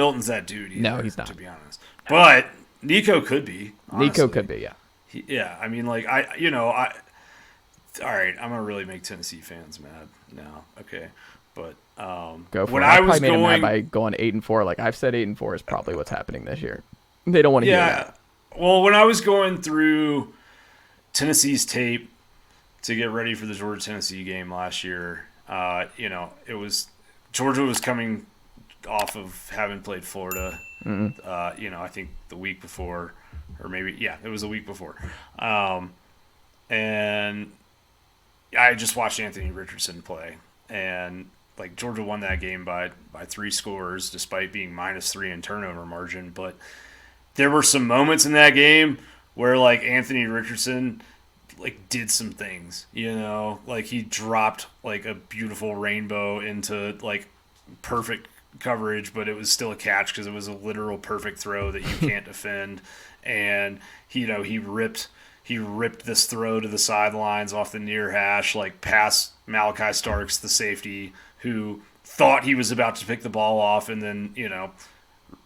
Milton's that dude either, No, he's not. to be honest. But Nico could be. Honestly. Nico could be, yeah. Yeah, I mean, like, all right, I'm gonna really make Tennessee fans mad now. Okay, but Go for when it. I probably was made him mad going, by going 8-4. Like I've said, 8-4 is probably what's happening this year. They don't want to hear that. Well, when I was going through Tennessee's tape to get ready for the Georgia-Tennessee game last year, it was Georgia was coming off of having played Florida. I think the week before, or maybe it was the week before, and I just watched Anthony Richardson play, and like Georgia won that game by 3 scores, despite being -3 in turnover margin, but there were some moments in that game where like Anthony Richardson like did some things, like he dropped like a beautiful rainbow into like perfect coverage, but it was still a catch because it was a literal perfect throw that you can't defend. And he ripped this throw to the sidelines off the near hash, like past Malachi Starks, the safety, who thought he was about to pick the ball off, and then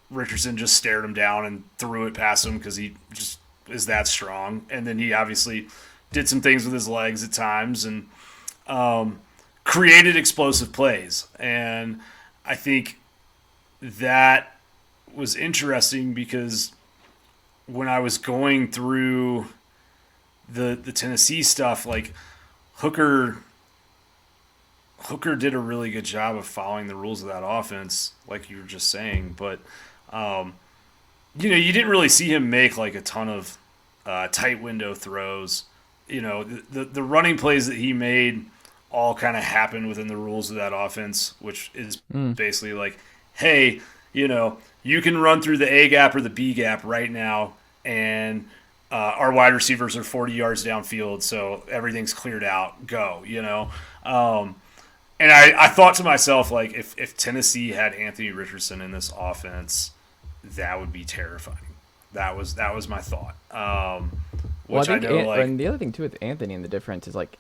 Richardson just stared him down and threw it past him because he just is that strong. And then he obviously did some things with his legs at times and created explosive plays. And I think that was interesting because when I was going through the Tennessee stuff, like Hooker did a really good job of following the rules of that offense, like you were just saying. But you didn't really see him make like a ton of tight window throws. The running plays that he made all kind of happened within the rules of that offense, which is basically like, hey, you can run through the A gap or the B gap right now, and our wide receivers are 40 yards downfield, so everything's cleared out. Go, And I thought to myself, like, if Tennessee had Anthony Richardson in this offense, that would be terrifying. That was my thought. Which I know, and the other thing too with Anthony and the difference is like,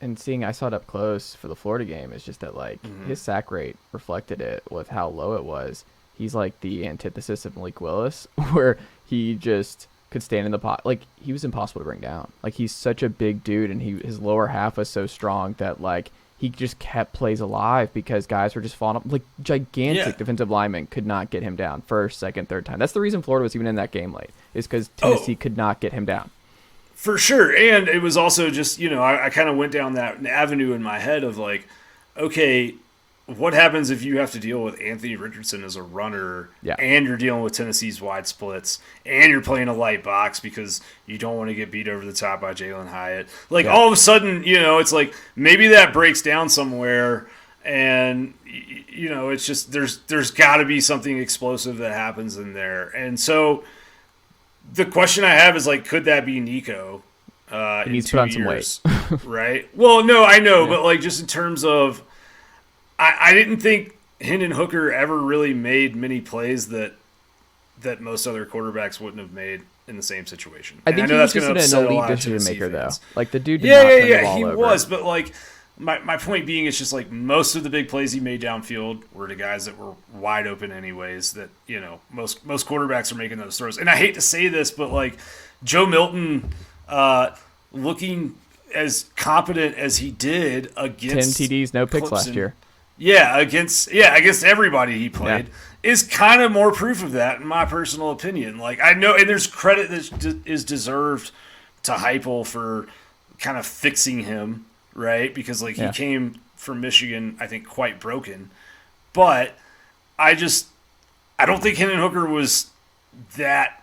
and seeing I saw it up close for the Florida game, is just that like his sack rate reflected it with how low it was. He's like the antithesis of Malik Willis, where he just could stand in the pot. Like he was impossible to bring down. Like he's such a big dude, and his lower half was so strong that like he just kept plays alive because guys were just falling up. Like gigantic defensive linemen could not get him down first, second, third time. That's the reason Florida was even in that game late, is because Tennessee could not get him down. For sure. And it was also just, I kind of went down that avenue in my head of like, okay, what happens if you have to deal with Anthony Richardson as a runner and you're dealing with Tennessee's wide splits and you're playing a light box because you don't want to get beat over the top by Jalen Hyatt? Like all of a sudden, it's like maybe that breaks down somewhere and, it's just there's got to be something explosive that happens in there. And so the question I have is like, could that be Nico? He needs to put on some weight. Right? Well, no, I know, but like just in terms of, I didn't think Hendon Hooker ever really made many plays that most other quarterbacks wouldn't have made in the same situation. I think he was just an elite decision maker, though. Like the dude did not turn the ball he over. was, but like my point being, it's just like most of the big plays he made downfield were to guys that were wide open anyways. That most quarterbacks are making those throws. And I hate to say this, but like Joe Milton looking as competent as he did against 10 TDs, no picks Clemson, last year. Yeah, against everybody he played is kind of more proof of that, in my personal opinion. Like I know, and there's credit that is deserved to Heupel for kind of fixing him, right? Because like he came from Michigan, I think, quite broken. But I don't think Hendon Hooker was that.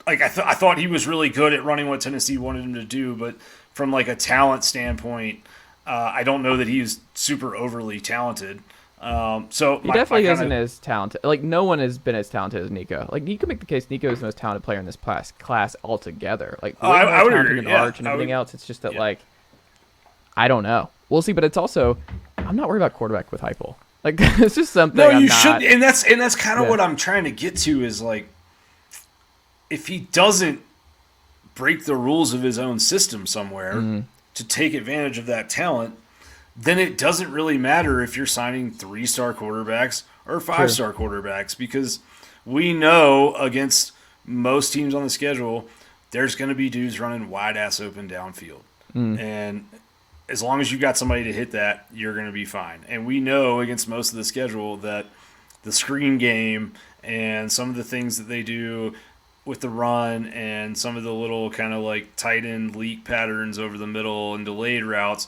Like I thought he was really good at running what Tennessee wanted him to do, but from like a talent standpoint, I don't know that he's super overly talented. So he definitely isn't as talented. Like no one has been as talented as Nico. Like you can make the case Nico is the most talented player in this class altogether. Like I would agree. Than Arch and everything else. It's just that like I don't know. We'll see. But it's also I'm not worried about quarterback with Heupel. Like it's just something. No, you should, and that's kind of what I'm trying to get to is like if he doesn't break the rules of his own system somewhere to take advantage of that talent, then it doesn't really matter if you're signing 3-star quarterbacks or 5-star quarterbacks, because we know against most teams on the schedule, there's going to be dudes running wide ass open downfield. And as long as you got somebody to hit that, you're going to be fine. And we know against most of the schedule that the screen game and some of the things that they do with the run and some of the little kind of like tight end leak patterns over the middle and delayed routes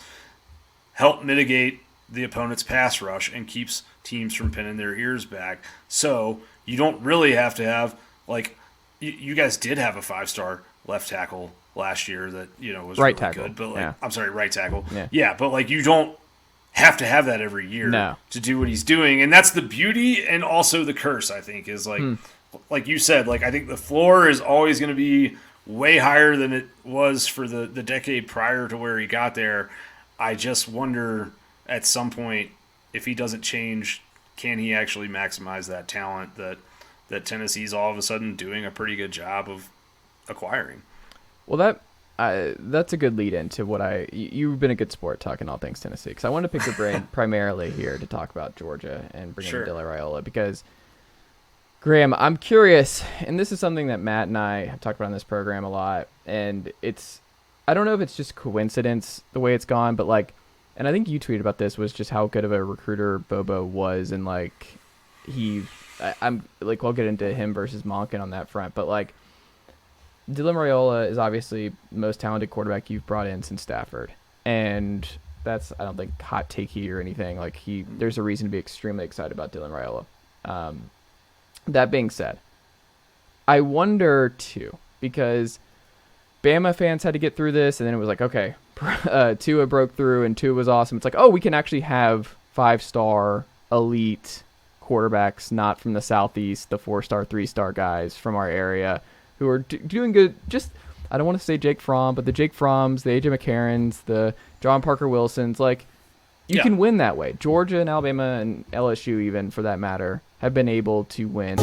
help mitigate the opponent's pass rush and keeps teams from pinning their ears back. So you don't really have to have, like, you guys did have a 5-star left tackle last year that, was right really tackle. good. But like, Yeah. I'm sorry, right tackle. Yeah. Yeah, but like you don't have to have that every year to do what he's doing. And that's the beauty and also the curse, I think, is like you said, like I think the floor is always going to be way higher than it was for the decade prior to where he got there. I just wonder at some point if he doesn't change, can he actually maximize that talent that Tennessee's all of a sudden doing a pretty good job of acquiring? Well, that's a good lead into what you've been a good sport talking all things Tennessee, because I want to pick your brain primarily here to talk about Georgia and bring in Raiola, because Graham, I'm curious, and this is something that Matt and I have talked about on this program a lot, and I don't know if it's just coincidence the way it's gone, but like, and I think you tweeted about this, was just how good of a recruiter Bobo was, and like I'm like, I'll get into him versus Monken on that front, but like Dylan Raiola is obviously the most talented quarterback you've brought in since Stafford, and that's, I don't think, hot takey or anything. Like there's a reason to be extremely excited about Dylan Raiola. That being said, I wonder too, because Bama fans had to get through this, and then it was like, okay, Tua broke through, and Tua was awesome. It's like, oh, we can actually have 5-star elite quarterbacks, not from the Southeast, the 4-star, 3-star guys from our area who are doing good. Just, I don't want to say Jake Fromm, but the Jake Fromms, the AJ McCarrons, the John Parker Wilsons, like, you can win that way. Georgia and Alabama and LSU, even for that matter, have been able to win.